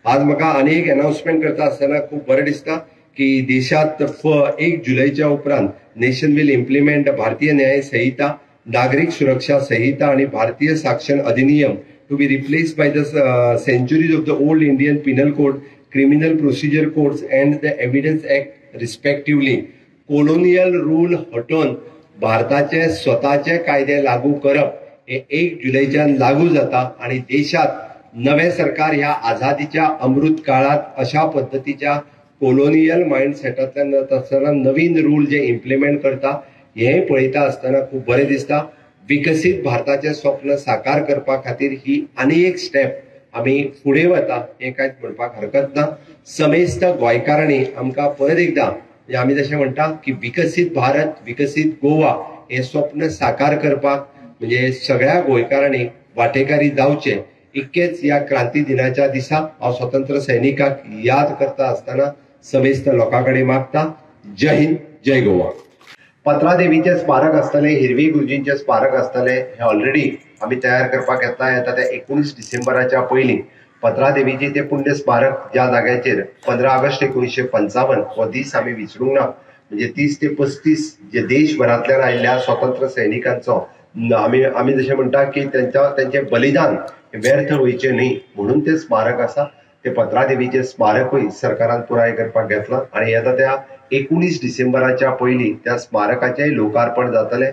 आज म्हाका आनी एक अनाउन्समेंट करता आसतना खूब बरें दिसता की देशात 1 जुलैच्या उपरांत नेशन विल इम्प्लिमेंट भारतीय न्याय संहिता, नागरिक सुरक्षा संहिता आणि भारतीय साक्षर अधिनियम to be replaced by the centuries of the old Indian Penal Code, Criminal Procedure Codes and the Evidence Act respectively. Colonial rule हटोवन भारताचे स्वताचे कायदे लागू करप हे 1 जुलैच्यान लागू जाता आणि देशात नवे सरकार ह्या आझादीच्या अमृत काळात अशा पद्धतीच्या कोलोनियल माइंडसेटांतल्यान आसतना नवीन रूल जे इम्प्लिमेंट करता हे पळयता आसतना खूब बरें दिसता। विकसित भारताचे स्वप्न साकार करपा खातीर ही आनी एक स्टेप आमी फुडें वता हे कांयच म्हणपाक हरकत ना। समेस्त गोंयकारांनी आमकां परत एकदां आमी जशें म्हणटा की विकसित भारत, विकसित गोवा हे स्वप्न साकार करपाक म्हणजे सगळ्या गोंयकारांनी वांटेकारी जावचे इतकेच या क्रांती दिनाच्या दिसा हांव स्वतंत्र सैनिकाक याद करता आसतना समेस्त लोकांकडे मागता। जय हिंद, जय गोवा। पत्रा देवीचे स्मारक आसतले, हिरवी गुरुजींचे स्मारक आसतले हे ऑलरेडी आमी तयार करपाक येता ते 19 डिसेंबराच्या पयलीं पत्रा देवीचे ते पुण्य स्मारक ज्या जाग्याचेर 15 ऑगस्ट 1955 हो दीस आमी विसरूंक ना। म्हणजे 30 ते 35 जे देशभरांतल्यान आयिल्ल्या स्वतंत्र सैनिकांचो आमी जशें म्हणटा की त्यांचे बलिदान व्यर्थ वयचे न्ही म्हणून ते स्मारक आसा। ते पत्रा देवीचे स्मारकूय सरकारान पुराय करपाक घेतला आणि येता त्या 19 डिसेंबराच्या पयलीं त्या स्मारकाचेय लोकार्पण जातले।